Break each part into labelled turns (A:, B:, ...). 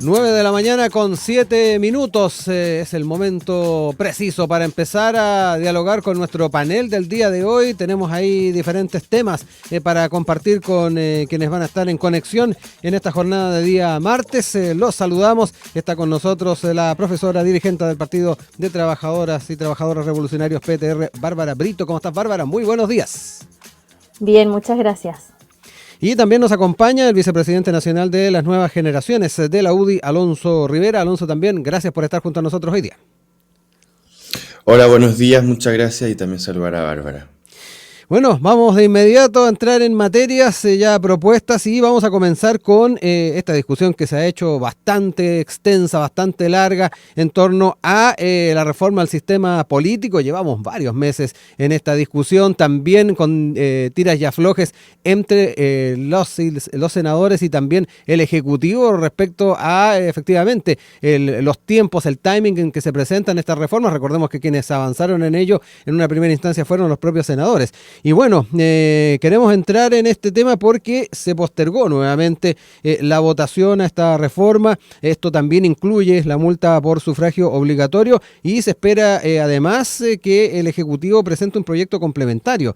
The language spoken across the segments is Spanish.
A: 9 de la mañana con 7 minutos, es el momento preciso para empezar a dialogar con nuestro panel del día de hoy. Tenemos ahí diferentes temas para compartir con quienes van a estar en conexión en esta jornada de día martes. Los saludamos, está con nosotros la profesora dirigente del Partido de Trabajadoras y Trabajadores Revolucionarios PTR, Bárbara Brito. ¿Cómo estás, Bárbara? Muy buenos días.
B: Bien, muchas gracias.
A: Y también nos acompaña el vicepresidente nacional de las nuevas generaciones de la UDI, Alonso Rivera. Alonso, también, gracias por estar junto a nosotros hoy día.
C: Hola, buenos días, muchas gracias y también saludar a Bárbara.
A: Bueno, vamos de inmediato a entrar en materias ya propuestas y vamos a comenzar con esta discusión que se ha hecho bastante extensa, bastante larga en torno a la reforma al sistema político. Llevamos varios meses en esta discusión, también con tiras y aflojes entre los senadores y también el Ejecutivo respecto a efectivamente los tiempos, el timing en que se presentan estas reformas. Recordemos que quienes avanzaron en ello en una primera instancia fueron los propios senadores. Y bueno, queremos entrar en este tema porque se postergó nuevamente la votación a esta reforma. Esto también incluye la multa por sufragio obligatorio y se espera además que el Ejecutivo presente un proyecto complementario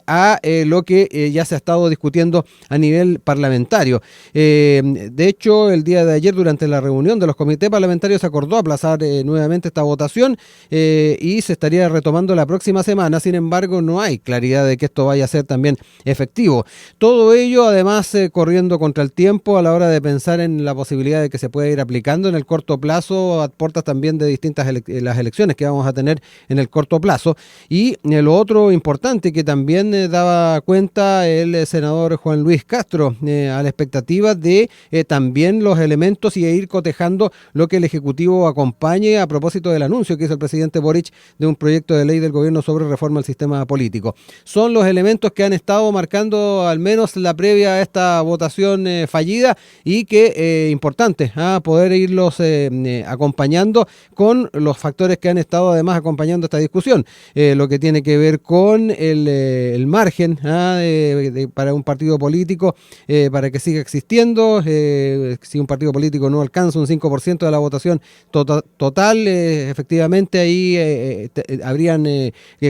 A: a lo que ya se ha estado discutiendo a nivel parlamentario. De hecho, el día de ayer, durante la reunión de los comités parlamentarios, se acordó aplazar nuevamente esta votación y se estaría retomando la próxima semana. Sin embargo, no hay claridad de que esto vaya a ser también efectivo. Todo ello, además, corriendo contra el tiempo a la hora de pensar en la posibilidad de que se pueda ir aplicando en el corto plazo, a puertas también de distintas las elecciones que vamos a tener en el corto plazo. Y lo otro importante que también daba cuenta el senador Juan Luis Castro, a la expectativa de también los elementos y ir cotejando lo que el Ejecutivo acompañe a propósito del anuncio que hizo el presidente Boric de un proyecto de ley del gobierno sobre reforma al sistema político. Son los elementos que han estado marcando al menos la previa a esta votación fallida y que importante poder irlos acompañando con los factores que han estado además acompañando esta discusión. Lo que tiene que ver con el margen para un partido político para que siga existiendo. Si un partido político no alcanza un 5% de la votación total, efectivamente ahí habrían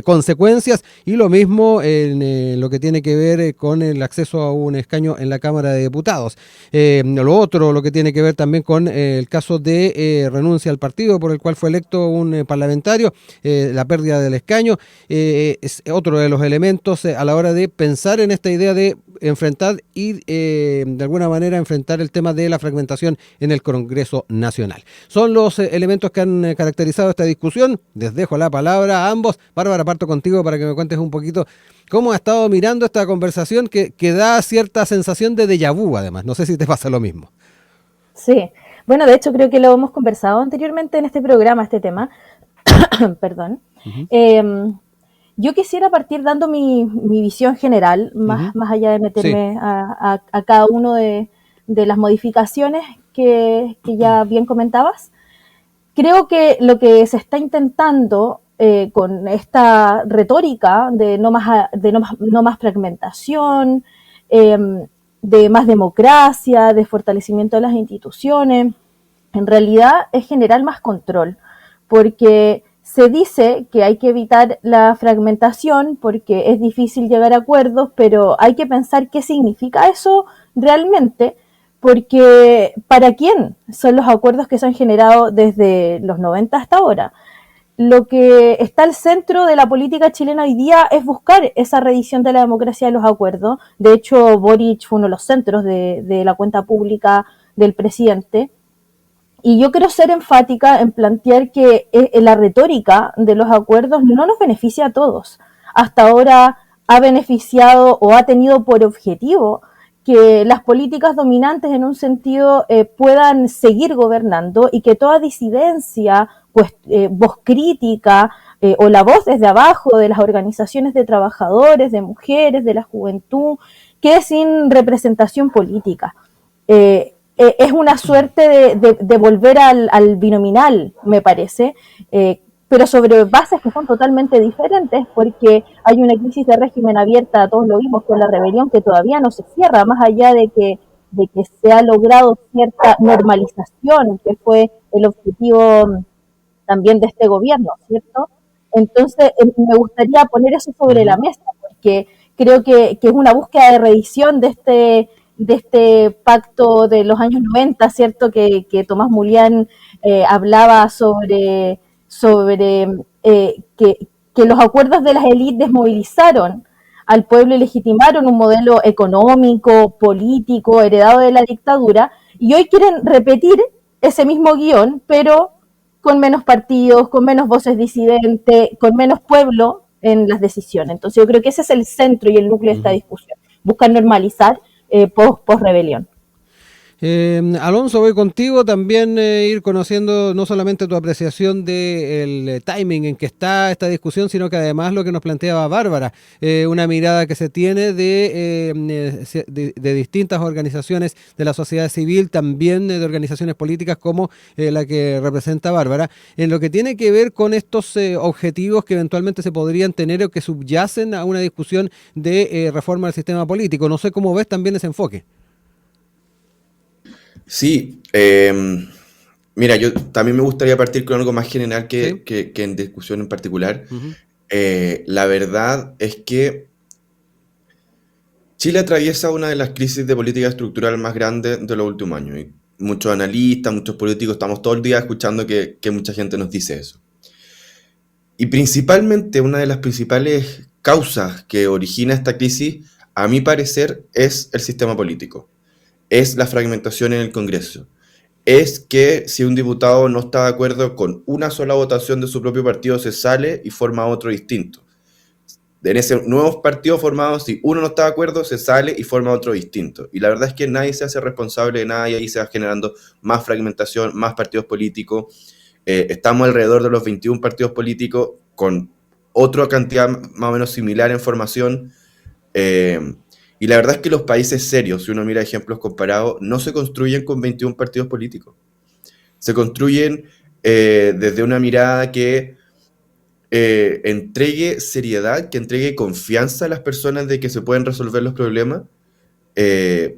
A: consecuencias, y lo mismo en lo que tiene que ver con el acceso a un escaño en la Cámara de Diputados. Lo otro, lo que tiene que ver también con el caso de renuncia al partido por el cual fue electo un parlamentario, la pérdida del escaño, es otro de los elementos a la hora de pensar en esta idea de enfrentar y de alguna manera enfrentar el tema de la fragmentación en el Congreso Nacional. Son los elementos que han caracterizado esta discusión. Les dejo la palabra a ambos. Bárbara, parto contigo para que me cuentes un poquito cómo ha estado mirando esta conversación que da cierta sensación de déjà vu, además. No sé si te pasa lo mismo.
B: Sí, bueno, de hecho creo que lo hemos conversado anteriormente en este programa, este tema. Perdón. Uh-huh. Yo quisiera partir dando mi visión general, más allá de meterme a cada uno de las modificaciones que ya bien comentabas. Creo que lo que se está intentando con esta retórica de no más fragmentación, de más democracia, de fortalecimiento de las instituciones, en realidad es generar más control, porque se dice que hay que evitar la fragmentación porque es difícil llegar a acuerdos, pero hay que pensar qué significa eso realmente, porque ¿para quién son los acuerdos que se han generado desde los 90 hasta ahora? Lo que está al centro de la política chilena hoy día es buscar esa reedición de la democracia de los acuerdos. De hecho, Boric fue uno de los centros de la cuenta pública del presidente. Y yo quiero ser enfática en plantear que la retórica de los acuerdos no nos beneficia a todos. Hasta ahora ha beneficiado o ha tenido por objetivo que las políticas dominantes en un sentido puedan seguir gobernando y que toda disidencia, voz crítica o la voz desde abajo de las organizaciones de trabajadores, de mujeres, de la juventud, quede sin representación política. Es una suerte de volver al binominal, me parece, pero sobre bases que son totalmente diferentes, porque hay una crisis de régimen abierta, todos lo vimos con la rebelión, que todavía no se cierra, más allá de que de que se ha logrado cierta normalización, que fue el objetivo también de este gobierno, ¿cierto? Entonces, me gustaría poner eso sobre la mesa, porque creo que es una búsqueda de revisión de este pacto de los años 90, ¿cierto? Que Tomás Mulián hablaba sobre que los acuerdos de las élites desmovilizaron al pueblo y legitimaron un modelo económico, político, heredado de la dictadura, y hoy quieren repetir ese mismo guión, pero con menos partidos, con menos voces disidentes, con menos pueblo en las decisiones. Entonces yo creo que ese es el centro y el núcleo de esta discusión. Buscan normalizar post-rebelión.
A: Alonso, voy contigo también, ir conociendo no solamente tu apreciación del timing en que está esta discusión, sino que además lo que nos planteaba Bárbara, una mirada que se tiene de distintas organizaciones de la sociedad civil, también de organizaciones políticas como la que representa Bárbara, en lo que tiene que ver con estos objetivos que eventualmente se podrían tener o que subyacen a una discusión de reforma del sistema político. No sé cómo ves también ese enfoque.
C: Sí, mira, yo también me gustaría partir con algo más general
A: ¿Sí?
C: que en discusión en particular.
A: Uh-huh.
C: La verdad es que Chile atraviesa una de las crisis de política estructural más grandes de los últimos años. Y muchos analistas, muchos políticos, estamos todo el día escuchando que mucha gente nos dice eso. Y principalmente una de las principales causas que origina esta crisis, a mi parecer, es el sistema político. Es la fragmentación en el Congreso. Es que si un diputado no está de acuerdo con una sola votación de su propio partido, se sale y forma otro distinto. En ese nuevo partido formado, si uno no está de acuerdo, se sale y forma otro distinto. Y la verdad es que nadie se hace responsable de nada y ahí se va generando más fragmentación, más partidos políticos. Estamos alrededor de los 21 partidos políticos con otra cantidad más o menos similar en formación. Y la verdad es que los países serios, si uno mira ejemplos comparados, no se construyen con 21 partidos políticos. Se construyen desde una mirada que entregue seriedad, que entregue confianza a las personas de que se pueden resolver los problemas,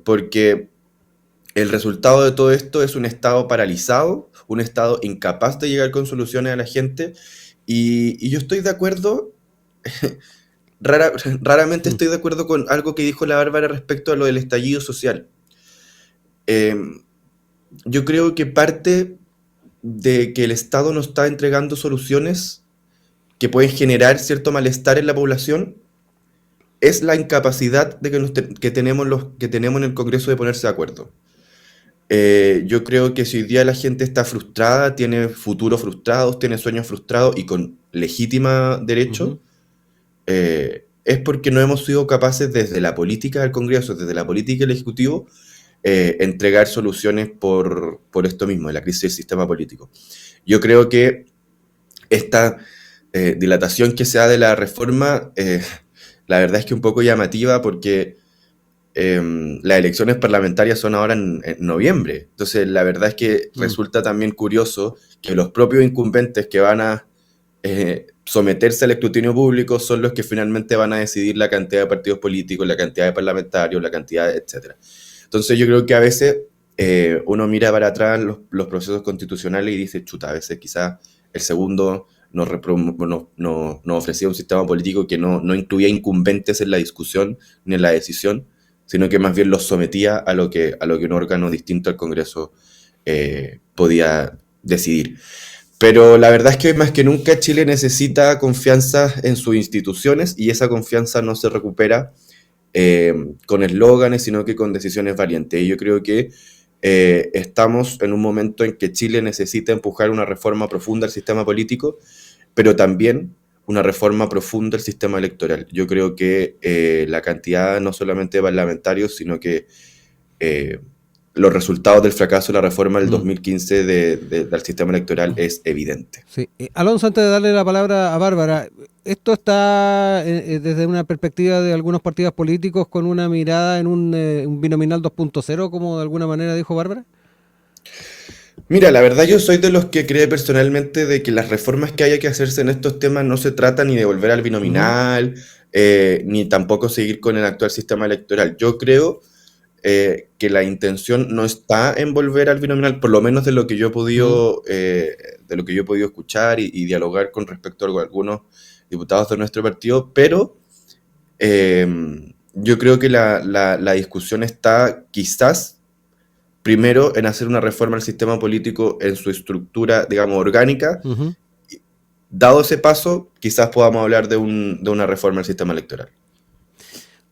C: porque el resultado de todo esto es un Estado paralizado, un Estado incapaz de llegar con soluciones a la gente, y yo estoy de acuerdo. Raramente estoy de acuerdo con algo que dijo la Bárbara respecto a lo del estallido social. Yo creo que parte de que el Estado no está entregando soluciones que pueden generar cierto malestar en la población es la incapacidad que tenemos en el Congreso de ponerse de acuerdo. Yo creo que si hoy día la gente está frustrada, tiene futuros frustrados, tiene sueños frustrados y con legítima derecho, es porque no hemos sido capaces desde la política del Congreso, desde la política del Ejecutivo, entregar soluciones por esto mismo, de la crisis del sistema político. Yo creo que esta dilatación que se da de la reforma, la verdad es que un poco llamativa porque las elecciones parlamentarias son ahora en noviembre. Entonces, la verdad es que resulta también curioso que los propios incumbentes que van a someterse al escrutinio público son los que finalmente van a decidir la cantidad de partidos políticos, la cantidad de parlamentarios, la cantidad de etcétera. Entonces yo creo que a veces uno mira para atrás los procesos constitucionales y dice, chuta, a veces quizás el segundo nos ofrecía un sistema político que no incluía incumbentes en la discusión ni en la decisión, sino que más bien los sometía a lo que un órgano distinto al Congreso podía decidir. Pero la verdad es que más que nunca Chile necesita confianza en sus instituciones y esa confianza no se recupera con eslóganes, sino que con decisiones valientes. Y yo creo que estamos en un momento en que Chile necesita empujar una reforma profunda del sistema político, pero también una reforma profunda del sistema electoral. Yo creo que la cantidad no solamente de parlamentarios, sino que los resultados del fracaso de la reforma del 2015 del sistema electoral es evidente.
A: Sí. Alonso, antes de darle la palabra a Bárbara, ¿esto está desde una perspectiva de algunos partidos políticos con una mirada en un binominal 2.0, como de alguna manera dijo Bárbara?
C: Mira, la verdad yo soy de los que cree personalmente de que las reformas que haya que hacerse en estos temas no se trata ni de volver al binominal, ni tampoco seguir con el actual sistema electoral. Yo creo que la intención no está en volver al binominal, por lo menos de lo que yo he podido, escuchar y dialogar con respecto a algunos diputados de nuestro partido, pero yo creo que la discusión está quizás primero en hacer una reforma al sistema político en su estructura, digamos, orgánica.
A: Ujú.
C: Dado ese paso, quizás podamos hablar de una reforma al sistema electoral.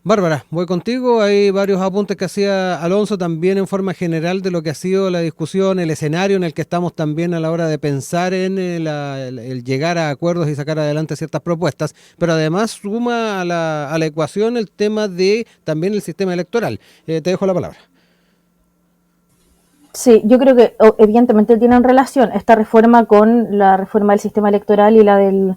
A: Bárbara, voy contigo. Hay varios apuntes que hacía Alonso también en forma general de lo que ha sido la discusión, el escenario en el que estamos también a la hora de pensar en el llegar a acuerdos y sacar adelante ciertas propuestas, pero además suma a la ecuación el tema de también el sistema electoral. Te dejo la palabra.
B: Sí, yo creo que evidentemente tienen relación esta reforma con la reforma del sistema electoral y la del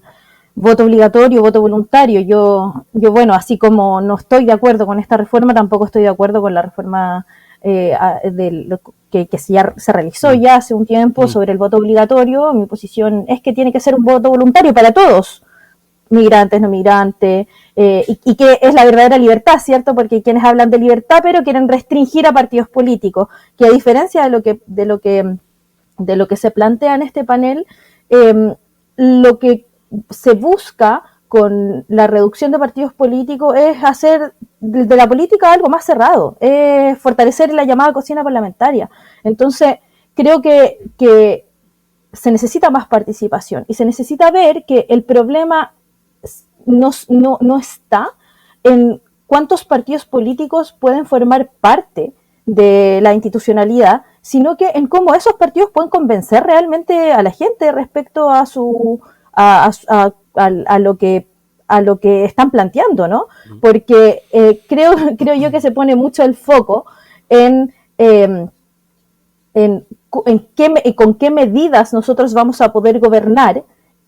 B: voto obligatorio, voto voluntario. Yo bueno, así como no estoy de acuerdo con esta reforma, tampoco estoy de acuerdo con la reforma que ya se realizó ya hace un tiempo sobre el voto obligatorio. Mi posición es que tiene que ser un voto voluntario para todos, migrantes, no migrantes, y que es la verdadera libertad, ¿cierto? Porque hay quienes hablan de libertad, pero quieren restringir a partidos políticos, que a diferencia de lo que se plantea en este panel, lo que se busca con la reducción de partidos políticos es hacer de la política algo más cerrado, es fortalecer la llamada cocina parlamentaria. Entonces, creo que se necesita más participación y se necesita ver que el problema no está en cuántos partidos políticos pueden formar parte de la institucionalidad, sino que en cómo esos partidos pueden convencer realmente a la gente respecto a lo que están planteando, ¿no? Porque creo yo que se pone mucho el foco en con qué medidas nosotros vamos a poder gobernar,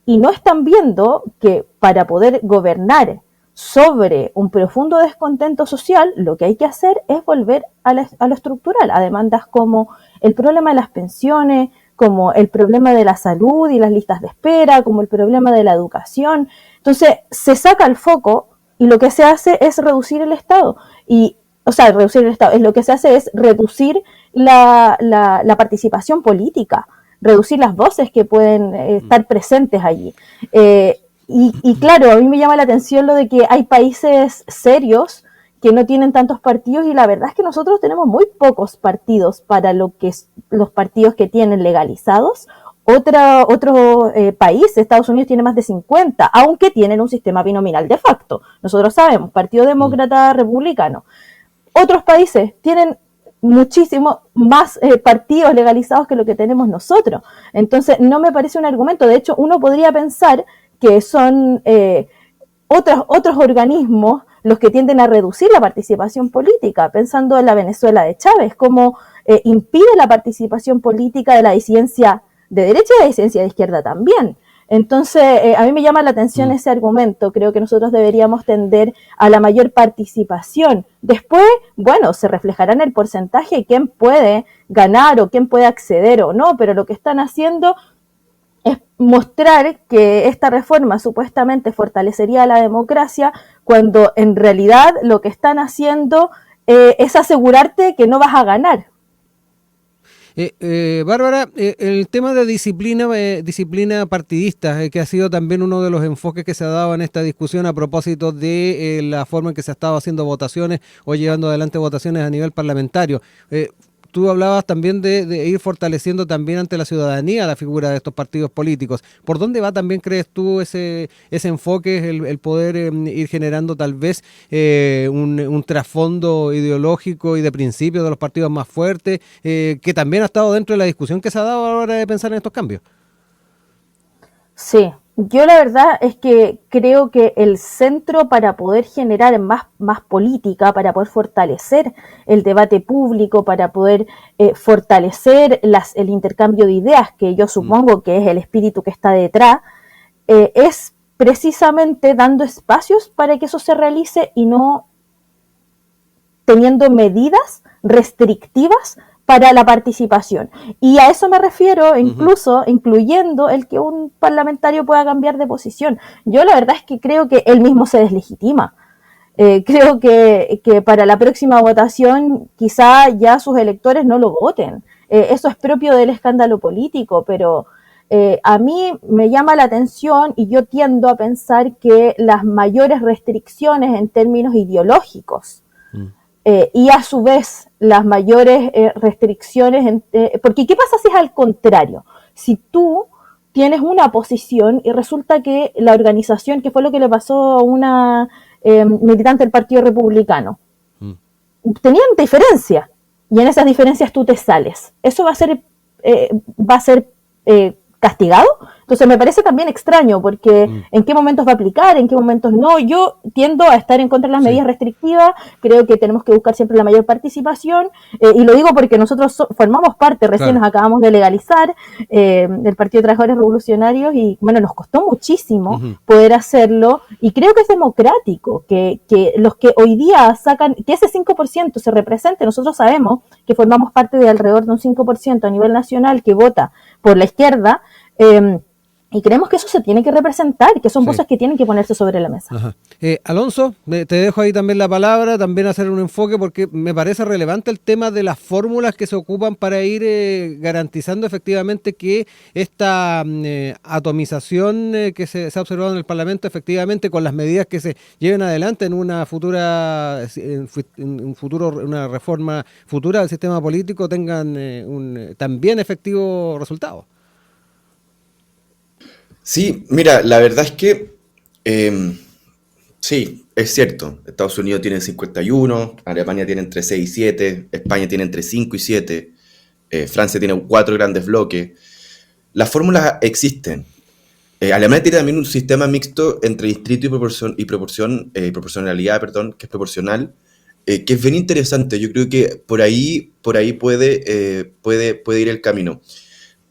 B: y no están viendo que para poder gobernar sobre un profundo descontento social, lo que hay que hacer es volver a lo estructural, a demandas como el problema de las pensiones, como el problema de la salud y las listas de espera, como el problema de la educación. Entonces, se saca el foco y lo que se hace es reducir el Estado. Reducir el Estado, lo que se hace es reducir la participación política, reducir las voces que pueden estar presentes allí. Y claro, a mí me llama la atención lo de que hay países serios que no tienen tantos partidos, y la verdad es que nosotros tenemos muy pocos partidos para lo que es los partidos que tienen legalizados. Otro país, Estados Unidos, tiene más de 50, aunque tienen un sistema binominal de facto. Nosotros sabemos, Partido Demócrata, Republicano. Otros países tienen muchísimo más partidos legalizados que lo que tenemos nosotros. Entonces, no me parece un argumento. De hecho, uno podría pensar que son otros organismos los que tienden a reducir la participación política, pensando en la Venezuela de Chávez, cómo impide la participación política de la disidencia de derecha y de la disidencia de izquierda también. Entonces, a mí me llama la atención ese argumento. Creo que nosotros deberíamos tender a la mayor participación. Después, bueno, se reflejará en el porcentaje quién puede ganar o quién puede acceder o no, pero lo que están haciendo es mostrar que esta reforma supuestamente fortalecería la democracia, cuando en realidad lo que están haciendo es asegurarte que no vas a ganar.
A: Bárbara, el tema de disciplina partidista, que ha sido también uno de los enfoques que se ha dado en esta discusión a propósito de la forma en que se ha estado haciendo votaciones o llevando adelante votaciones a nivel parlamentario. Tú hablabas también de ir fortaleciendo también ante la ciudadanía la figura de estos partidos políticos. ¿Por dónde va también, crees tú, ese enfoque, el poder ir generando tal vez un trasfondo ideológico y de principios de los partidos más fuertes, que también ha estado dentro de la discusión que se ha dado a la hora de pensar en estos cambios?
B: Sí, yo la verdad es que creo que el centro para poder generar más política, para poder fortalecer el debate público, para poder fortalecer el intercambio de ideas, que yo supongo que es el espíritu que está detrás, es precisamente dando espacios para que eso se realice y no teniendo medidas restrictivas para la participación. Y a eso me refiero, incluso incluyendo el que un parlamentario pueda cambiar de posición. Yo la verdad es que creo que él mismo se deslegitima. Creo que para la próxima votación quizá ya sus electores no lo voten. Eso es propio del escándalo político, pero a mí me llama la atención y yo tiendo a pensar que las mayores restricciones en términos ideológicos y a su vez las mayores restricciones, porque ¿qué pasa si es al contrario? Si tú tienes una posición y resulta que la organización, que fue lo que le pasó a una militante del Partido Republicano, tenían diferencias y en esas diferencias tú te sales. Eso va a ser castigado. Entonces me parece también extraño porque en qué momentos va a aplicar, en qué momentos no. Yo tiendo a estar en contra de las medidas restrictivas, creo que tenemos que buscar siempre la mayor participación y lo digo porque nosotros formamos parte, recién nos acabamos de legalizar del Partido de Trabajadores Revolucionarios y bueno, nos costó muchísimo poder hacerlo y creo que es democrático que los que hoy día sacan, que ese 5% se represente. Nosotros sabemos que formamos parte de alrededor de un 5% a nivel nacional que vota por la izquierda, y creemos que eso se tiene que representar, que son voces que tienen que ponerse sobre la mesa.
A: Alonso, te dejo ahí también la palabra, también hacer un enfoque porque me parece relevante el tema de las fórmulas que se ocupan para ir garantizando efectivamente que esta atomización que se ha observado en el Parlamento, efectivamente con las medidas que se lleven adelante en una una reforma futura del sistema político tengan un también efectivo resultado.
C: Sí, mira, la verdad es que sí, es cierto. Estados Unidos tiene 51, Alemania tiene entre 6 y 7, España tiene entre 5 y 7, Francia tiene 4 grandes bloques. Las fórmulas existen. Alemania tiene también un sistema mixto entre distrito y proporcionalidad, que es proporcional, que es bien interesante. Yo creo que por ahí puede ir el camino.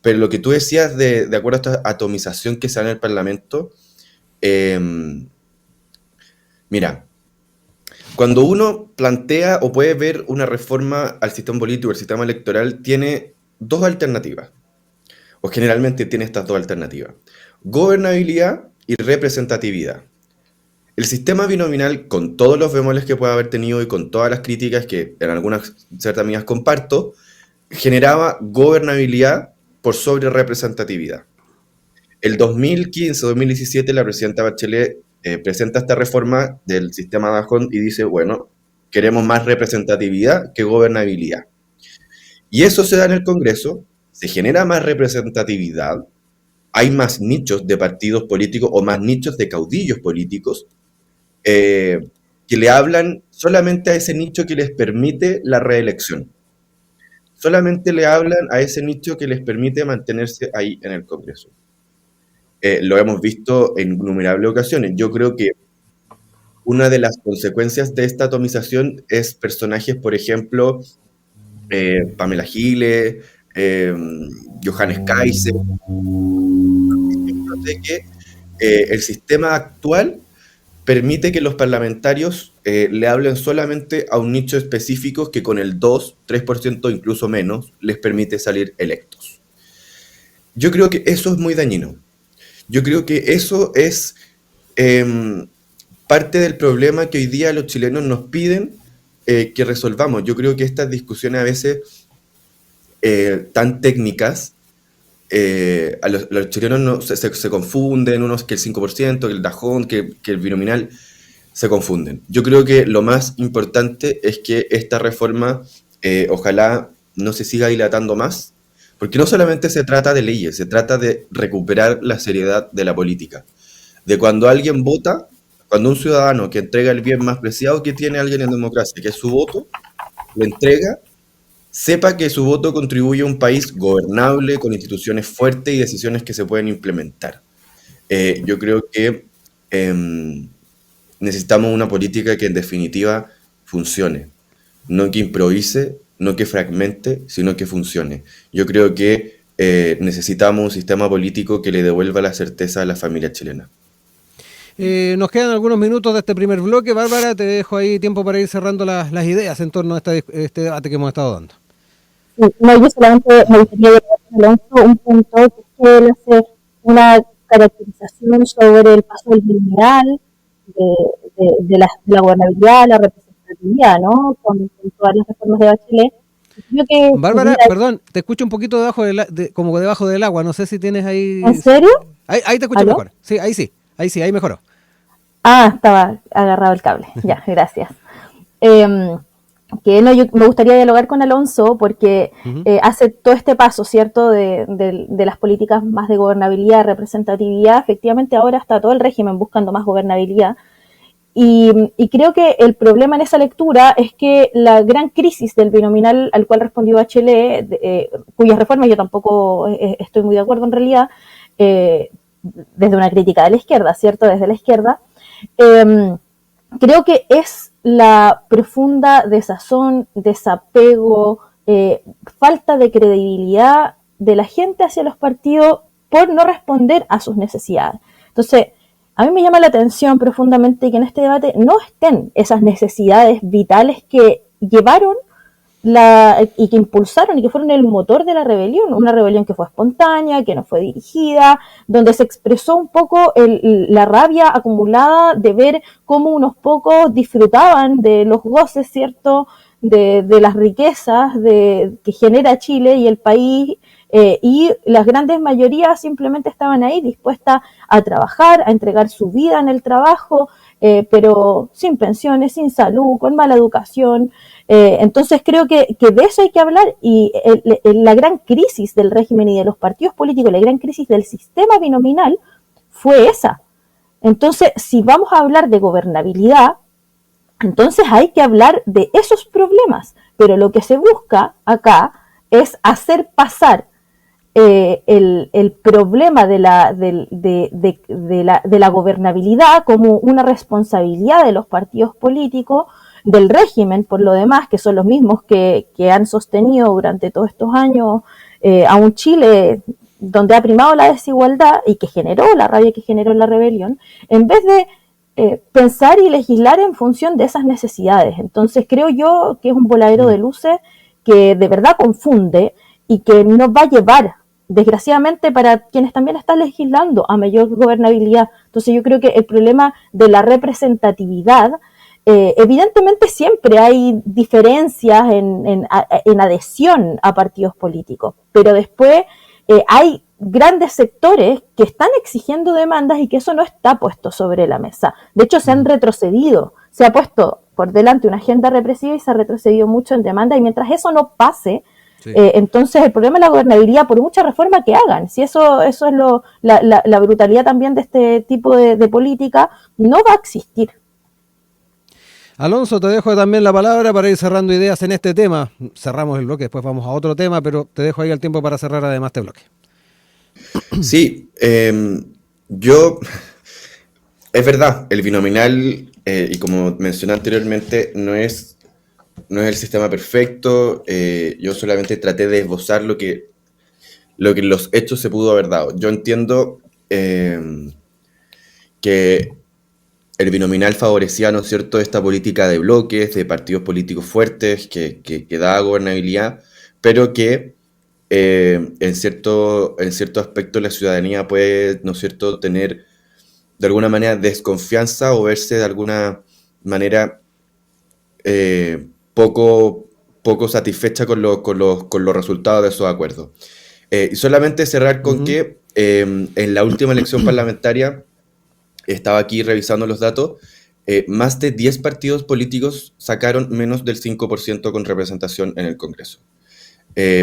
C: Pero lo que tú decías de acuerdo a esta atomización que se da en el Parlamento, mira, cuando uno plantea o puede ver una reforma al sistema político, al sistema electoral, tiene dos alternativas, o generalmente tiene estas dos alternativas: gobernabilidad y representatividad. El sistema binominal, con todos los bemoles que puede haber tenido y con todas las críticas que en algunas ciertas medidas comparto, generaba gobernabilidad por sobre representatividad. El 2015-2017 la presidenta Bachelet presenta esta reforma del sistema Dajón y dice, bueno, queremos más representatividad que gobernabilidad. Y eso se da en el Congreso, se genera más representatividad, hay más nichos de partidos políticos o más nichos de caudillos políticos que le hablan solamente a ese nicho que les permite la reelección. Solamente le hablan a ese nicho que les permite mantenerse ahí en el Congreso. Lo hemos visto en innumerables ocasiones. Yo creo que una de las consecuencias de esta atomización es personajes, por ejemplo, Pamela Giles, Johannes Kaiser, de que el sistema actual permite que los parlamentarios le hablen solamente a un nicho específico que con el 2, 3%, incluso menos, les permite salir electos. Yo creo que eso es muy dañino. Yo creo que eso es parte del problema que hoy día los chilenos nos piden que resolvamos. Yo creo que estas discusiones a veces tan técnicas, a los chilenos se confunden, unos que el 5%, que el Dajón, que el binominal, se confunden. Yo creo que lo más importante es que esta reforma ojalá no se siga dilatando más, porque no solamente se trata de leyes, se trata de recuperar la seriedad de la política. De cuando alguien vota, cuando un ciudadano que entrega el bien más preciado que tiene alguien en democracia, que es su voto, lo entrega, sepa que su voto contribuye a un país gobernable, con instituciones fuertes y decisiones que se pueden implementar. Yo creo que necesitamos una política que en definitiva funcione, no que improvise, no que fragmente, sino que funcione. Yo creo que necesitamos un sistema político que le devuelva la certeza a la familia chilena.
A: Nos quedan algunos minutos de este primer bloque. Bárbara, te dejo ahí tiempo para ir cerrando las ideas en torno a este debate que hemos estado dando.
B: No, yo solamente me gustaría agregar un punto que es que él hace una caracterización sobre el paso del binominal, de la gobernabilidad, la representatividad, ¿no? Con todas las reformas de Bachelet. Creo que
A: Bárbara, perdón, te escucho un poquito como debajo del agua. No sé si tienes
B: ¿en
A: ahí.
B: serio?
A: Ahí te escucho
B: ¿Aló?
A: mejor. Sí, ahí mejoró.
B: Ah, estaba agarrado el cable. Ya, gracias. Eh, que no, yo me gustaría dialogar con Alonso porque
A: Ujú.
B: hace todo este paso, ¿cierto?, de las políticas más de gobernabilidad, representatividad. Efectivamente, ahora está todo el régimen buscando más gobernabilidad. Y creo que el problema en esa lectura es que la gran crisis del binominal al cual respondió Bachelet, cuyas reformas yo tampoco estoy muy de acuerdo en realidad, eh, desde una crítica de la izquierda, ¿cierto?, desde la izquierda, eh, creo que es la profunda desazón, desapego, falta de credibilidad de la gente hacia los partidos por no responder a sus necesidades. Entonces, a mí me llama la atención profundamente que en este debate no estén esas necesidades vitales que llevaron y que impulsaron y que fueron el motor de la rebelión, una rebelión que fue espontánea, que no fue dirigida, donde se expresó un poco la rabia acumulada de ver cómo unos pocos disfrutaban de los goces, ¿cierto?, de las riquezas que genera Chile y el país, y las grandes mayorías simplemente estaban ahí dispuestas a trabajar, a entregar su vida en el trabajo, pero sin pensiones, sin salud, con mala educación. Entonces creo que de eso hay que hablar y la gran crisis del régimen y de los partidos políticos, la gran crisis del sistema binominal fue esa. Entonces, si vamos a hablar de gobernabilidad, entonces hay que hablar de esos problemas, pero lo que se busca acá es hacer pasar el problema de la gobernabilidad como una responsabilidad de los partidos políticos, del régimen, por lo demás, que son los mismos que han sostenido durante todos estos años a un Chile donde ha primado la desigualdad y que generó la rabia que generó la rebelión, en vez de pensar y legislar en función de esas necesidades. Entonces creo yo que es un voladero de luces que de verdad confunde y que nos va a llevar, desgraciadamente para quienes también están legislando, a mayor gobernabilidad. Entonces yo creo que el problema de la representatividad, evidentemente siempre hay diferencias en adhesión a partidos políticos, pero después hay grandes sectores que están exigiendo demandas y que eso no está puesto sobre la mesa. De hecho, se han retrocedido, se ha puesto por delante una agenda represiva y se ha retrocedido mucho en demanda, y mientras eso no pase,
A: Sí.
B: entonces el problema es la gobernabilidad por mucha reforma que hagan. Si eso es la brutalidad también de este tipo de política, no va a existir.
A: Alonso, te dejo también la palabra para ir cerrando ideas en este tema. Cerramos el bloque, después vamos a otro tema, pero te dejo ahí el tiempo para cerrar además este bloque.
C: Sí, yo, es verdad, el binominal, y como mencioné anteriormente, no es el sistema perfecto. Yo solamente traté de esbozar lo que en los hechos se pudo haber dado. Yo entiendo que el binominal favorecía, ¿no es cierto?, esta política de bloques, de partidos políticos fuertes, que da gobernabilidad, pero que en cierto aspecto la ciudadanía puede, ¿no es cierto?, tener de alguna manera desconfianza o verse de alguna manera poco satisfecha con los resultados de esos acuerdos. Y solamente cerrar con
A: Ujú.
C: que en la última elección parlamentaria, estaba aquí revisando los datos, más de 10 partidos políticos sacaron menos del 5% con representación en el Congreso.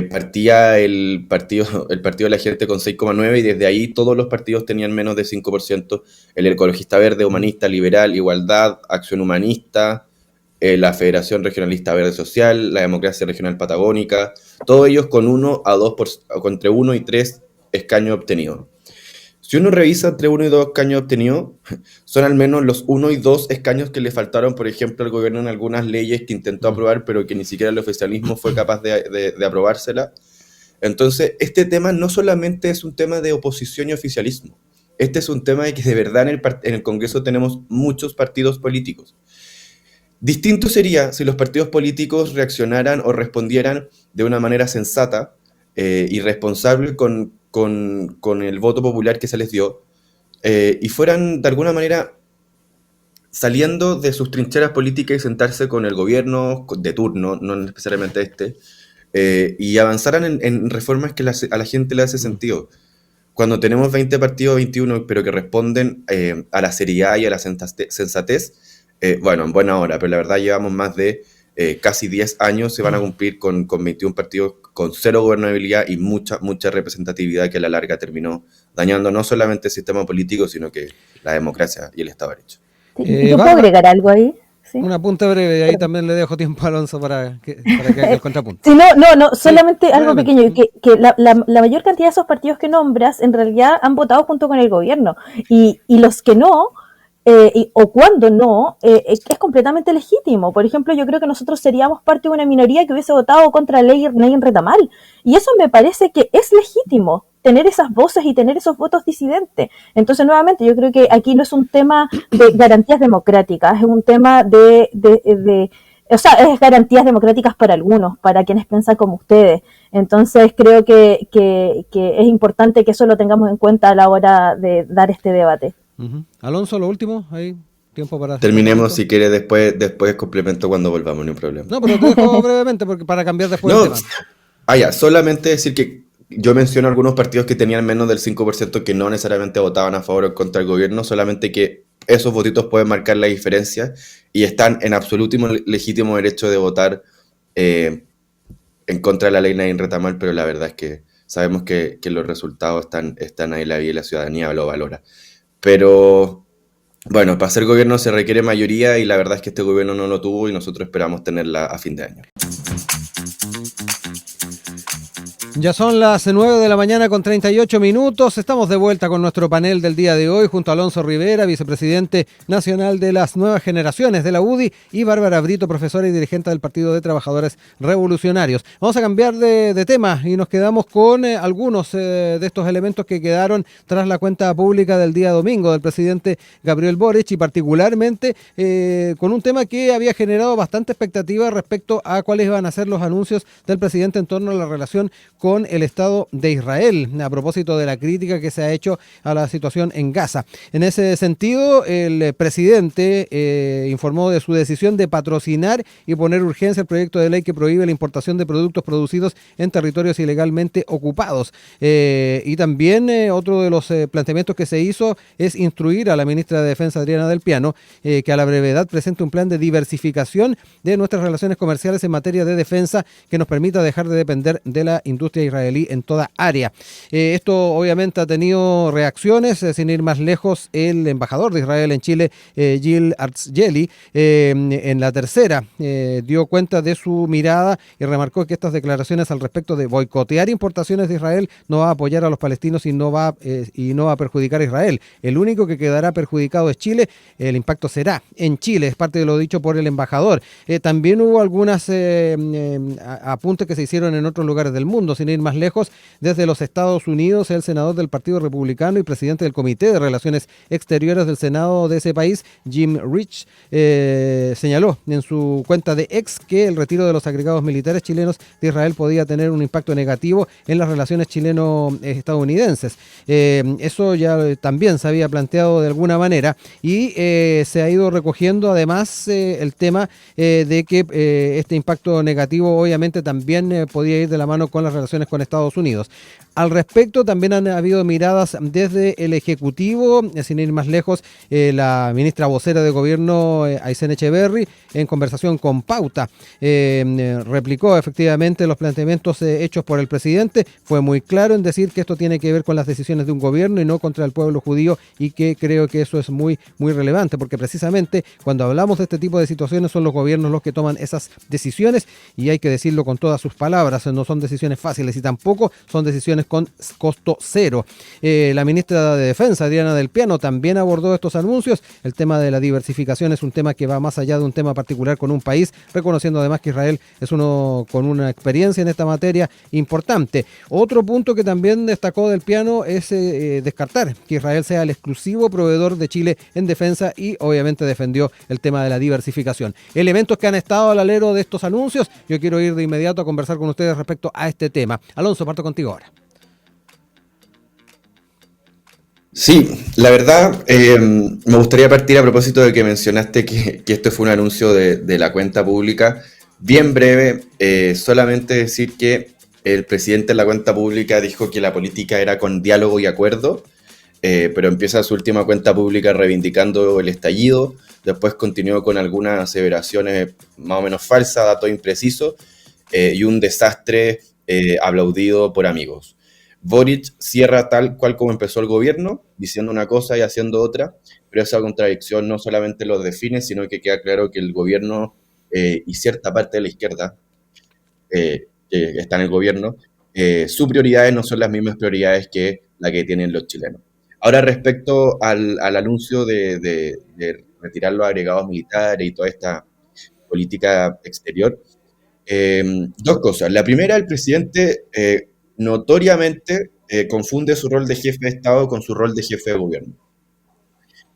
C: Partía el partido de la gente con 6,9 y desde ahí todos los partidos tenían menos de 5%. El Ecologista Verde, Humanista, Liberal, Igualdad, Acción Humanista, la Federación Regionalista Verde Social, la Democracia Regional Patagónica, todos ellos con 1 a 2 entre 1 y 3 escaños obtenidos. Si uno revisa entre 1 y 2 escaños obtenidos, son al menos los 1 y 2 escaños que le faltaron, por ejemplo, al gobierno en algunas leyes que intentó aprobar, pero que ni siquiera el oficialismo fue capaz de aprobársela. Entonces, este tema no solamente es un tema de oposición y oficialismo. Este es un tema de que de verdad en el Congreso tenemos muchos partidos políticos. Distinto sería si los partidos políticos reaccionaran o respondieran de una manera sensata y responsable con el voto popular que se les dio, y fueran de alguna manera saliendo de sus trincheras políticas y sentarse con el gobierno de turno, no necesariamente y avanzaran en reformas que a la gente le hace sentido. Cuando tenemos 20 partidos, 21, pero que responden a la seriedad y a la sensatez, bueno, en buena hora, pero la verdad llevamos más de casi 10 años, se van a cumplir con 21 partidos con cero gobernabilidad y mucha representatividad que a la larga terminó dañando no solamente el sistema político, sino que la democracia y el Estado de Derecho.
B: Sí, ¿yo puedo agregar algo ahí? ¿Sí?
A: Una punta breve, y ahí también le dejo tiempo a Alonso para que haga el contrapunto.
B: Sí, no, solamente sí, algo pequeño, que la mayor cantidad de esos partidos que nombras en realidad han votado junto con el gobierno, y los que no, o cuando no, es completamente legítimo. Por ejemplo, yo creo que nosotros seríamos parte de una minoría que hubiese votado contra la ley en Retamal, y eso me parece que es legítimo, tener esas voces y tener esos votos disidentes. Entonces, nuevamente, yo creo que aquí no es un tema de garantías democráticas, es un tema o sea, es garantías democráticas para algunos, para quienes piensan como ustedes. Entonces, creo que es importante que eso lo tengamos en cuenta a la hora de dar este debate.
A: Uh-huh. Alonso, lo último, hay tiempo para...
C: Terminemos, si quiere, después complemento cuando volvamos, no hay problema.
A: No, pero te dejo brevemente porque para cambiar después el tema.
C: Ya, solamente decir que yo menciono algunos partidos que tenían menos del 5% que no necesariamente votaban a favor o contra el gobierno, solamente que esos votitos pueden marcar la diferencia y están en absoluto legítimo derecho de votar en contra de la ley Nadie Reta Mal, pero la verdad es que sabemos que los resultados están ahí, la vida y la ciudadanía lo valora. Pero bueno, para ser gobierno se requiere mayoría y la verdad es que este gobierno no lo tuvo y nosotros esperamos tenerla a fin de año.
A: Ya son las 9 de la mañana con 38 minutos. Estamos de vuelta con nuestro panel del día de hoy junto a Alonso Rivera, vicepresidente nacional de las nuevas generaciones de la UDI, y Bárbara Brito, profesora y dirigente del Partido de Trabajadores Revolucionarios. Vamos a cambiar de tema y nos quedamos con algunos de estos elementos que quedaron tras la cuenta pública del día domingo del presidente Gabriel Boric, y particularmente con un tema que había generado bastante expectativa respecto a cuáles iban a ser los anuncios del presidente en torno a la relación con el Estado de Israel, a propósito de la crítica que se ha hecho a la situación en Gaza. En ese sentido, el presidente informó de su decisión de patrocinar y poner urgencia al proyecto de ley que prohíbe la importación de productos producidos en territorios ilegalmente ocupados. Y también otro de los planteamientos que se hizo es instruir a la ministra de Defensa, Adriana Del Piano, que a la brevedad presente un plan de diversificación de nuestras relaciones comerciales en materia de defensa que nos permita dejar de depender de la industria israelí en toda área. Esto obviamente ha tenido reacciones, sin ir más lejos, el embajador de Israel en Chile, Gil Artzgeli, en La Tercera, dio cuenta de su mirada y remarcó que estas declaraciones al respecto de boicotear importaciones de Israel no va a apoyar a los palestinos y no va a perjudicar a Israel. El único que quedará perjudicado es Chile. El impacto será en Chile, es parte de lo dicho por el embajador. También hubo algunas apuntes que se hicieron en otros lugares del mundo. Sin ir más lejos, desde los Estados Unidos, el senador del Partido Republicano y presidente del Comité de Relaciones Exteriores del Senado de ese país, Jim Rich, señaló en su cuenta de X que el retiro de los agregados militares chilenos de Israel podía tener un impacto negativo en las relaciones chileno-estadounidenses. Eso ya también se había planteado de alguna manera y se ha ido recogiendo además el tema de que este impacto negativo obviamente también podía ir de la mano con las relaciones con Estados Unidos. Al respecto también han habido miradas desde el Ejecutivo, sin ir más lejos, la ministra vocera de Gobierno, Aysén Echeverry, en conversación con Pauta, replicó efectivamente los planteamientos hechos por el presidente. Fue muy claro en decir que esto tiene que ver con las decisiones de un gobierno y no contra el pueblo judío, y que creo que eso es muy, muy relevante, porque precisamente cuando hablamos de este tipo de situaciones son los gobiernos los que toman esas decisiones, y hay que decirlo con todas sus palabras, no son decisiones fáciles y tampoco son decisiones con costo cero. La ministra de Defensa, Adriana Del Piano, también abordó estos anuncios. El tema de la diversificación es un tema que va más allá de un tema particular con un país, reconociendo además que Israel es uno con una experiencia en esta materia importante. Otro punto que también destacó Del Piano es descartar que Israel sea el exclusivo proveedor de Chile en defensa, y obviamente defendió el tema de la diversificación. Elementos que han estado al alero de estos anuncios. Yo quiero ir de inmediato a conversar con ustedes respecto a este tema. Alonso, parto contigo ahora.
C: Sí, la verdad, me gustaría partir a propósito de que mencionaste que esto fue un anuncio de la cuenta pública. Bien breve, solamente decir que el presidente de la cuenta pública dijo que la política era con diálogo y acuerdo, pero empieza su última cuenta pública reivindicando el estallido, después continuó con algunas aseveraciones más o menos falsas, datos imprecisos, y un desastre aplaudido por amigos. Boric cierra tal cual como empezó el gobierno, diciendo una cosa y haciendo otra, pero esa contradicción no solamente lo define, sino que queda claro que el gobierno y cierta parte de la izquierda que está en el gobierno, sus prioridades no son las mismas prioridades que la que tienen los chilenos. Ahora, respecto al anuncio de retirar los agregados militares y toda esta política exterior, dos cosas. La primera, el presidente notoriamente confunde su rol de jefe de Estado con su rol de jefe de gobierno.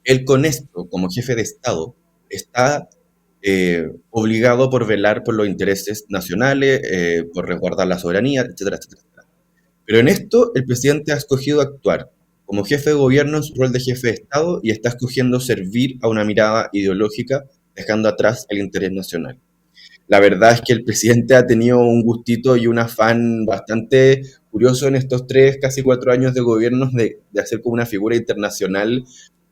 C: Él con esto, como jefe de Estado, está obligado por velar por los intereses nacionales, por resguardar la soberanía, etcétera, etcétera, etcétera. Pero en esto el presidente ha escogido actuar como jefe de gobierno en su rol de jefe de Estado y está escogiendo servir a una mirada ideológica, dejando atrás el interés nacional. La verdad es que el presidente ha tenido un gustito y un afán bastante curioso en estos 3, casi 4 años de gobierno de hacer como una figura internacional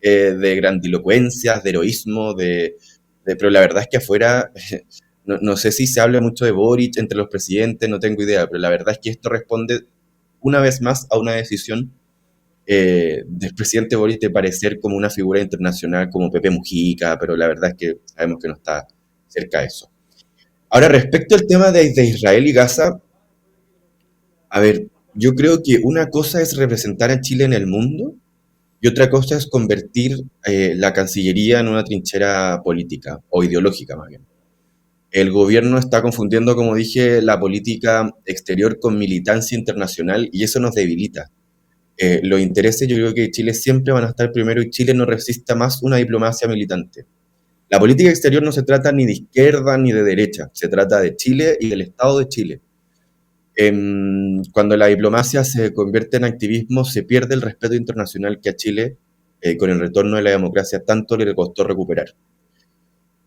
C: de grandilocuencias, de heroísmo, pero la verdad es que afuera, no sé si se habla mucho de Boric entre los presidentes, no tengo idea, pero la verdad es que esto responde una vez más a una decisión del presidente Boric de parecer como una figura internacional como Pepe Mujica, pero la verdad es que sabemos que no está cerca de eso. Ahora, respecto al tema de Israel y Gaza, a ver, yo creo que una cosa es representar a Chile en el mundo y otra cosa es convertir la Cancillería en una trinchera política o ideológica más bien. El gobierno está confundiendo, como dije, la política exterior con militancia internacional y eso nos debilita. Los intereses yo creo que de Chile siempre van a estar primero y Chile no resista más una diplomacia militante. La política exterior no se trata ni de izquierda ni de derecha, se trata de Chile y del Estado de Chile. Cuando la diplomacia se convierte en activismo, se pierde el respeto internacional que a Chile, con el retorno de la democracia, tanto le costó recuperar.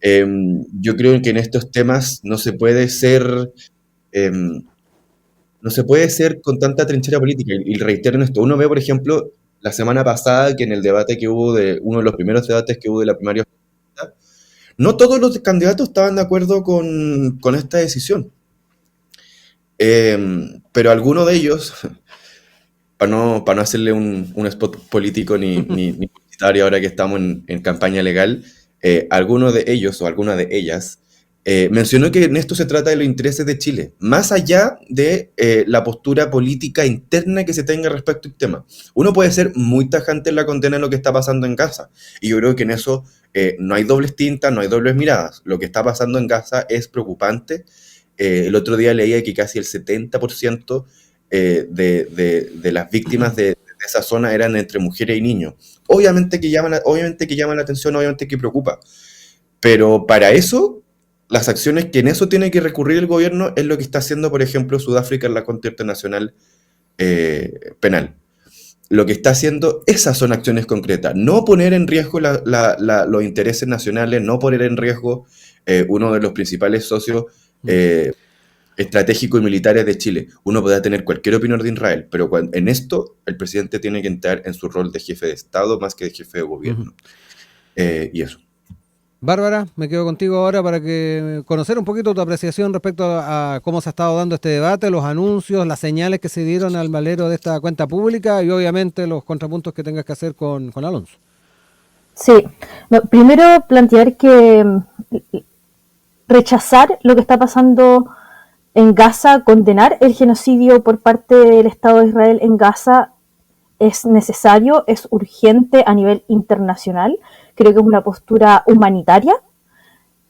C: Yo creo que en estos temas eh, no se puede ser con tanta trinchera política. Y reitero en esto, uno ve, por ejemplo, la semana pasada que en el debate que hubo, uno de los primeros debates que hubo de la primaria, no todos los candidatos estaban de acuerdo con esta decisión. Pero alguno de ellos, para no hacerle un spot político ni publicitario ahora que estamos en campaña legal, alguno de ellos o alguna de ellas mencionó que en esto se trata de los intereses de Chile, más allá de la postura política interna que se tenga respecto al tema. Uno puede ser muy tajante en la condena de lo que está pasando en Gaza, y yo creo que en eso no hay dobles tintas, no hay dobles miradas. Lo que está pasando en Gaza es preocupante. El otro día leía que casi el 70% de las víctimas de esa zona eran entre mujeres y niños. Obviamente que llaman la atención, obviamente que preocupa. Pero para eso, las acciones que en eso tiene que recurrir el gobierno es lo que está haciendo, por ejemplo, Sudáfrica en la Corte Internacional Penal. Lo que está haciendo, esas son acciones concretas. No poner en riesgo los intereses nacionales, no poner en riesgo uno de los principales socios estratégicos y militares de Chile. Uno podrá tener cualquier opinión de Israel, pero en esto el presidente tiene que entrar en su rol de jefe de Estado más que de jefe de gobierno. Y eso.
A: Bárbara, me quedo contigo ahora para que conocer un poquito tu apreciación respecto a cómo se ha estado dando este debate, los anuncios, las señales que se dieron al valero de esta cuenta pública y obviamente los contrapuntos que tengas que hacer con Alonso.
B: Sí, no, primero plantear que rechazar lo que está pasando en Gaza, condenar el genocidio por parte del Estado de Israel en Gaza es necesario, es urgente a nivel internacional. Creo que es una postura humanitaria,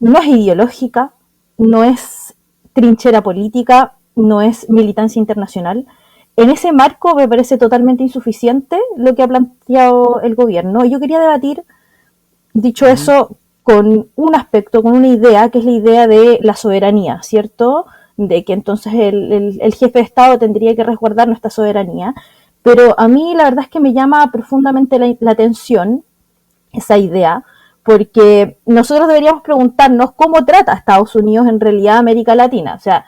B: no es ideológica, no es trinchera política, no es militancia internacional. En ese marco me parece totalmente insuficiente lo que ha planteado el gobierno. Yo quería debatir, dicho eso, con un aspecto, con una idea, que es la idea de la soberanía, ¿cierto? De que entonces el jefe de Estado tendría que resguardar nuestra soberanía. Pero a mí la verdad es que me llama profundamente la atención esa idea, porque nosotros deberíamos preguntarnos cómo trata Estados Unidos en realidad a América Latina. O sea,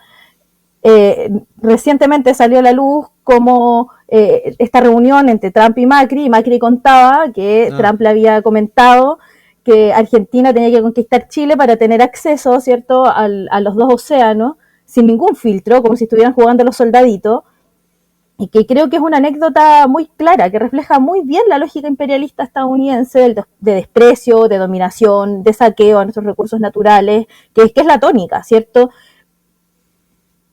B: recientemente salió a la luz como esta reunión entre Trump y Macri contaba que Trump le había comentado que Argentina tenía que conquistar Chile para tener acceso, ¿cierto?, a los dos océanos, sin ningún filtro, como si estuvieran jugando los soldaditos, y que creo que es una anécdota muy clara, que refleja muy bien la lógica imperialista estadounidense de desprecio, de dominación, de saqueo a nuestros recursos naturales, que es la tónica, ¿cierto?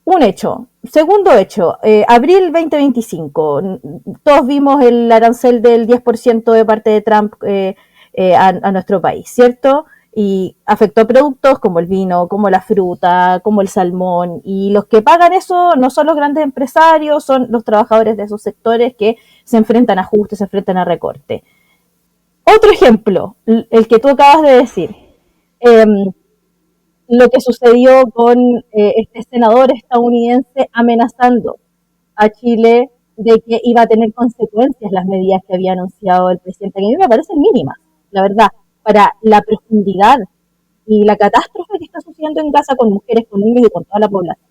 B: Un hecho. Segundo hecho, abril 2025, todos vimos el arancel del 10% de parte de Trump a nuestro país, ¿cierto? Y afectó productos como el vino, como la fruta, como el salmón, y los que pagan eso no son los grandes empresarios, son los trabajadores de esos sectores que se enfrentan a ajustes, se enfrentan a recorte. Otro ejemplo, el que tú acabas de decir, lo que sucedió con este senador estadounidense amenazando a Chile de que iba a tener consecuencias las medidas que había anunciado el presidente, que a mí me parecen mínimas, la verdad, para la profundidad y la catástrofe que está sucediendo en Gaza con mujeres, con niños y con toda la población.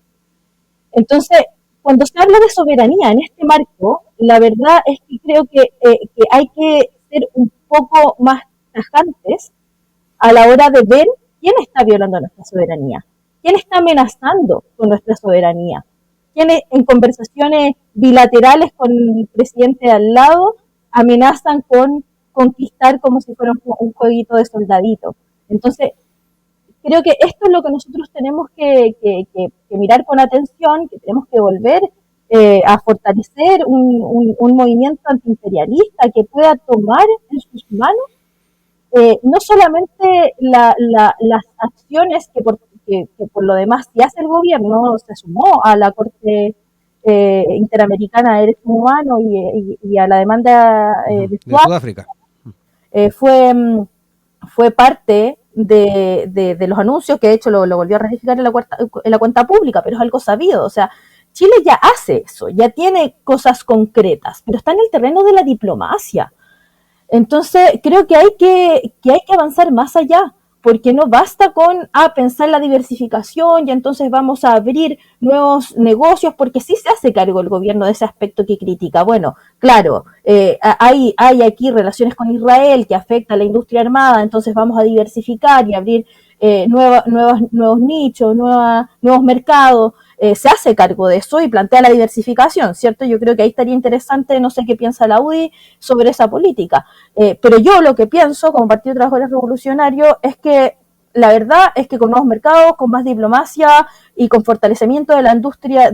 B: Entonces, cuando se habla de soberanía en este marco, la verdad es que creo que hay que ser un poco más tajantes a la hora de ver quién está violando nuestra soberanía, quién está amenazando con nuestra soberanía, quién en conversaciones bilaterales con el presidente de al lado amenazan con conquistar como si fuera un jueguito de soldadito. Entonces, creo que esto es lo que nosotros tenemos que mirar con atención, que tenemos que volver a fortalecer un movimiento antiimperialista que pueda tomar en sus manos no solamente las acciones que por lo demás ya hace el gobierno, se sumó a la Corte Interamericana de Derechos Humanos y a la demanda de
A: Sudáfrica.
B: Fue parte de los anuncios, que de hecho lo volvió a ratificar en la cuenta pública, pero es algo sabido. O sea, Chile ya hace eso, ya tiene cosas concretas, pero está en el terreno de la diplomacia. Entonces, creo que hay que avanzar más allá, porque no basta con pensar la diversificación y entonces vamos a abrir nuevos negocios, porque sí se hace cargo el gobierno de ese aspecto que critica. Bueno, claro, hay aquí relaciones con Israel que afecta a la industria armada, entonces vamos a diversificar y abrir nuevos nichos, nuevos mercados. Se hace cargo de eso y plantea la diversificación, ¿cierto? Yo creo que ahí estaría interesante, no sé qué piensa la UDI sobre esa política, pero yo lo que pienso como Partido de Trabajadores Revolucionarios es que la verdad es que con nuevos mercados, con más diplomacia y con fortalecimiento de la industria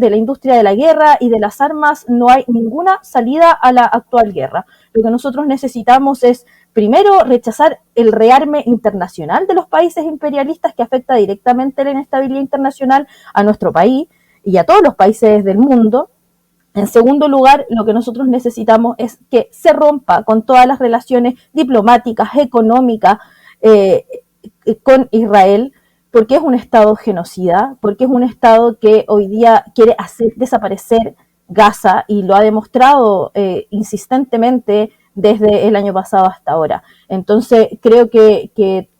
B: de la guerra y de las armas, no hay ninguna salida a la actual guerra. Lo que nosotros necesitamos es primero rechazar el rearme internacional de los países imperialistas que afecta directamente la inestabilidad internacional a nuestro país y a todos los países del mundo. En segundo lugar, lo que nosotros necesitamos es que se rompa con todas las relaciones diplomáticas, económicas con Israel, porque es un Estado genocida, porque es un Estado que hoy día quiere hacer desaparecer Gaza y lo ha demostrado insistentemente desde el año pasado hasta ahora. Entonces, creo que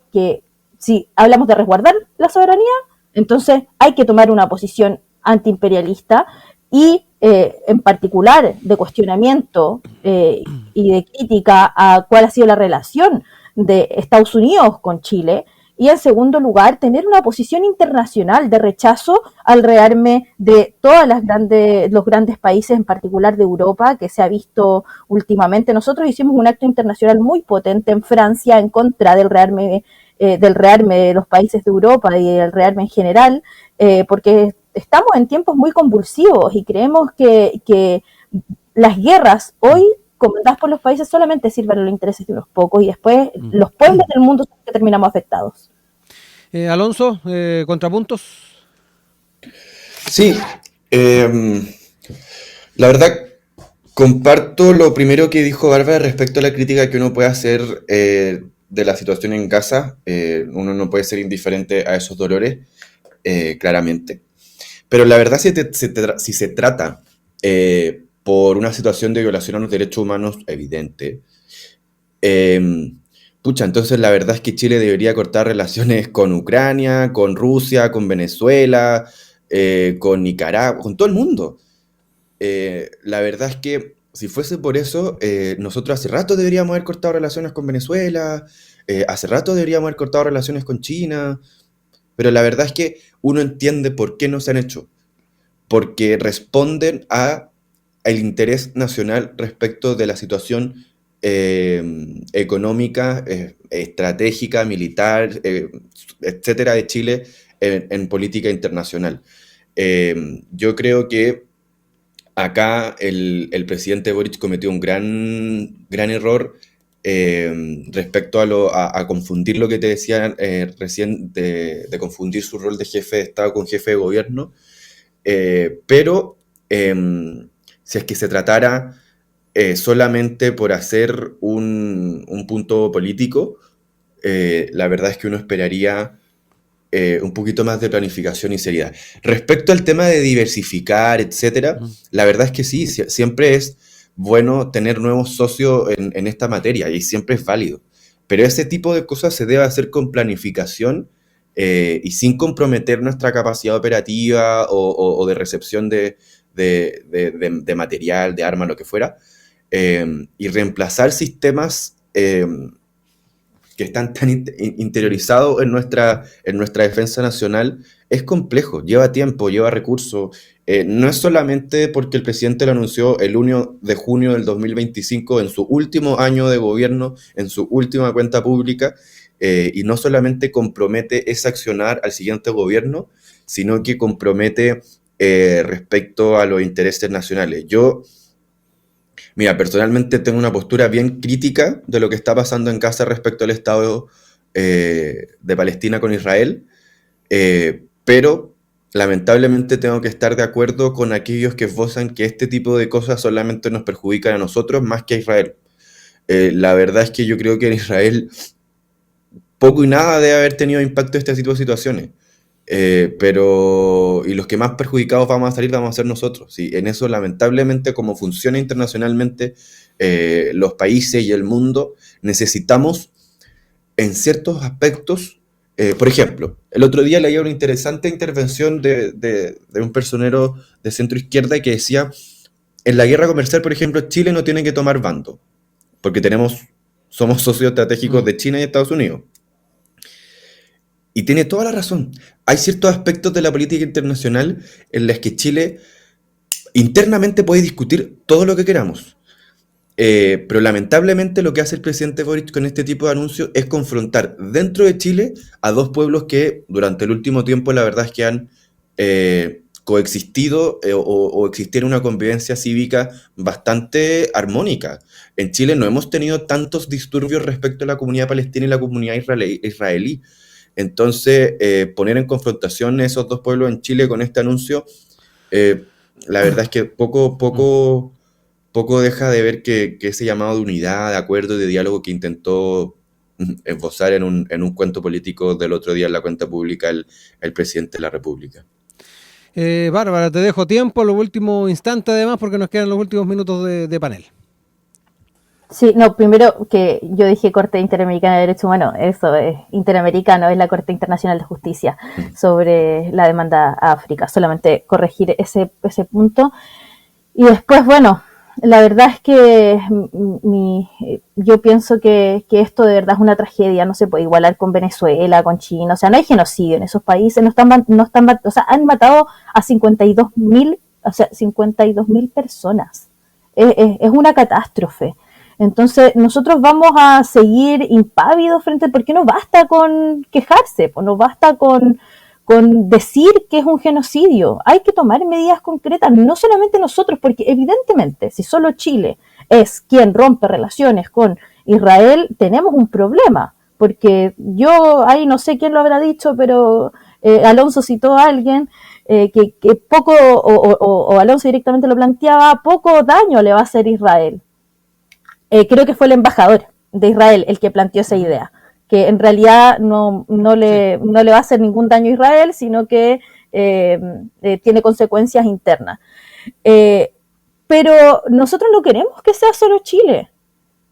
B: si hablamos de resguardar la soberanía, entonces hay que tomar una posición antiimperialista y en particular de cuestionamiento y de crítica a cuál ha sido la relación de Estados Unidos con Chile, y en segundo lugar tener una posición internacional de rechazo al rearme de todas los grandes países, en particular de Europa, que se ha visto últimamente. Nosotros hicimos un acto internacional muy potente en Francia en contra del rearme de los países de Europa y del rearme en general, porque estamos en tiempos muy convulsivos y creemos que las guerras hoy comandadas por los países solamente sirven a los intereses de unos pocos y después los pueblos del mundo son los que terminamos afectados.
A: Alonso, ¿contrapuntos?
C: Sí, la verdad comparto lo primero que dijo Bárbara respecto a la crítica que uno puede hacer de la situación en Gaza. Uno no puede ser indiferente a esos dolores, claramente. Pero la verdad, si se trata por una situación de violación a los derechos humanos evidente. Entonces la verdad es que Chile debería cortar relaciones con Ucrania, con Rusia, con Venezuela, con Nicaragua, con todo el mundo. La verdad es que si fuese por eso, nosotros hace rato deberíamos haber cortado relaciones con Venezuela, hace rato deberíamos haber cortado relaciones con China, pero la verdad es que uno entiende por qué no se han hecho, porque responden a el interés nacional respecto de la situación económica, estratégica, militar, etcétera, de Chile en política internacional. Yo creo que acá el presidente Boric cometió un gran error respecto a confundir lo que te decía recién, de confundir su rol de jefe de Estado con jefe de gobierno. Pero si es que se tratara solamente por hacer un punto político, la verdad es que uno esperaría un poquito más de planificación y seriedad. Respecto al tema de diversificar, etcétera, la verdad es que sí, siempre es bueno tener nuevos socios en esta materia y siempre es válido. Pero ese tipo de cosas se debe hacer con planificación y sin comprometer nuestra capacidad operativa o de recepción de material, de armas, lo que fuera, y reemplazar sistemas que están tan interiorizados en nuestra defensa nacional es complejo, lleva tiempo, lleva recursos. No es solamente porque el presidente lo anunció el 1 de junio del 2025 en su último año de gobierno, en su última cuenta pública, y no solamente compromete ese accionar al siguiente gobierno, sino que compromete respecto a los intereses nacionales. Mira, personalmente tengo una postura bien crítica de lo que está pasando en Gaza respecto al Estado de Palestina con Israel, pero lamentablemente tengo que estar de acuerdo con aquellos que esbozan que este tipo de cosas solamente nos perjudican a nosotros más que a Israel. La verdad es que yo creo que en Israel poco y nada debe haber tenido impacto este tipo de situaciones. Y los que más perjudicados vamos a salir vamos a ser nosotros. ¿Sí? En eso, lamentablemente, como funciona internacionalmente los países y el mundo, necesitamos en ciertos aspectos, por ejemplo, el otro día leía una interesante intervención de un personero de centro izquierda que decía, en la guerra comercial, por ejemplo, Chile no tiene que tomar bando, porque somos socios estratégicos de China y Estados Unidos. Y tiene toda la razón. Hay ciertos aspectos de la política internacional en los que Chile internamente puede discutir todo lo que queramos. Pero lamentablemente lo que hace el presidente Boric con este tipo de anuncios es confrontar dentro de Chile a dos pueblos que durante el último tiempo la verdad es que han coexistido o existiera una convivencia cívica bastante armónica. En Chile no hemos tenido tantos disturbios respecto a la comunidad palestina y la comunidad israelí. Entonces, poner en confrontación esos dos pueblos en Chile con este anuncio, la verdad es que poco deja de ver que ese llamado de unidad, de acuerdo, de diálogo que intentó esbozar en un cuento político del otro día en la cuenta pública el presidente de la República.
A: Bárbara, te dejo tiempo, los últimos instantes además, porque nos quedan los últimos minutos de panel.
B: Sí, no, primero que yo dije Corte Interamericana de Derechos Humanos, eso es interamericano, es la Corte Internacional de Justicia sobre la demanda a África, solamente corregir ese punto. Y después, bueno, la verdad es que yo pienso que esto de verdad es una tragedia, no se puede igualar con Venezuela, con China, o sea, no hay genocidio en esos países, o sea, han matado a 52.000 personas, es una catástrofe. Entonces, nosotros vamos a seguir impávidos porque no basta con quejarse, pues no basta con decir que es un genocidio. Hay que tomar medidas concretas, no solamente nosotros, porque evidentemente, si solo Chile es quien rompe relaciones con Israel, tenemos un problema, porque ahí no sé quién lo habrá dicho, pero Alonso citó a alguien que poco, o Alonso directamente lo planteaba, poco daño le va a hacer Israel. Creo que fue el embajador de Israel el que planteó esa idea, que en realidad no le va a hacer ningún daño a Israel, sino que tiene consecuencias internas. pero nosotros no queremos que sea solo Chile.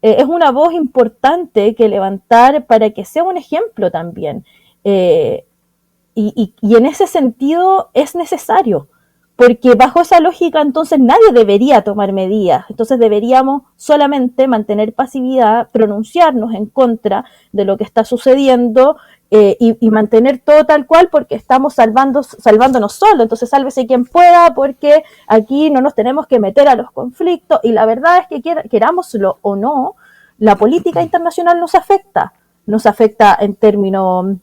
B: Es una voz importante que levantar para que sea un ejemplo también. Y en ese sentido es necesario, porque bajo esa lógica entonces nadie debería tomar medidas, entonces deberíamos solamente mantener pasividad, pronunciarnos en contra de lo que está sucediendo y mantener todo tal cual porque estamos salvándonos solos, entonces sálvese quien pueda porque aquí no nos tenemos que meter a los conflictos y la verdad es que querámoslo o no, la política internacional nos afecta en términos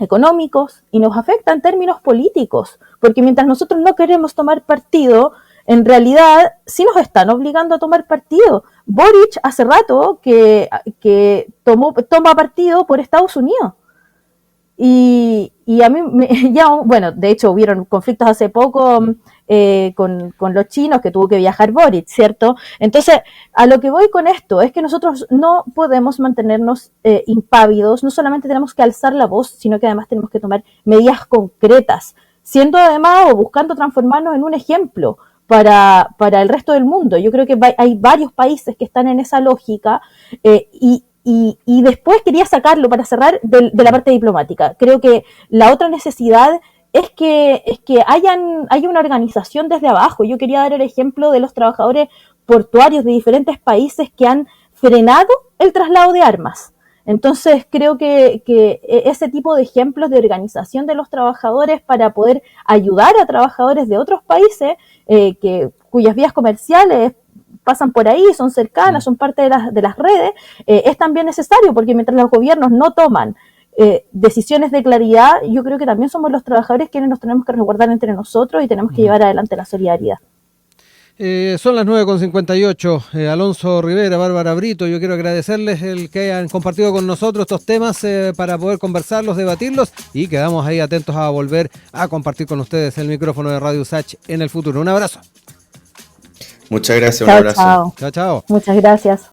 B: económicos y nos afecta en términos políticos, porque mientras nosotros no queremos tomar partido, en realidad sí nos están obligando a tomar partido. Boric hace rato que toma partido por Estados Unidos. Y a mí, bueno, de hecho hubieron conflictos hace poco con los chinos que tuvo que viajar Boric, ¿cierto? Entonces, a lo que voy con esto es que nosotros no podemos mantenernos impávidos, no solamente tenemos que alzar la voz, sino que además tenemos que tomar medidas concretas, siendo además o buscando transformarnos en un ejemplo para el resto del mundo. Yo creo que hay varios países que están en esa lógica y después quería sacarlo para cerrar de la parte diplomática. Creo que la otra necesidad es que haya una organización desde abajo. Yo quería dar el ejemplo de los trabajadores portuarios de diferentes países que han frenado el traslado de armas. Entonces creo que ese tipo de ejemplos de organización de los trabajadores para poder ayudar a trabajadores de otros países cuyas vías comerciales pasan por ahí, son cercanas, son parte de las redes, es también necesario porque mientras los gobiernos no toman decisiones de claridad, yo creo que también somos los trabajadores quienes nos tenemos que resguardar entre nosotros y tenemos que llevar adelante la solidaridad.
A: Son las 9:58. Alonso Rivera, Bárbara Brito, yo quiero agradecerles el que hayan compartido con nosotros estos temas para poder conversarlos, debatirlos y quedamos ahí atentos a volver a compartir con ustedes el micrófono de Radio USACH en el futuro. Un abrazo.
C: Muchas gracias,
B: Chao,
C: un abrazo.
A: Chao, chao.
B: Muchas gracias.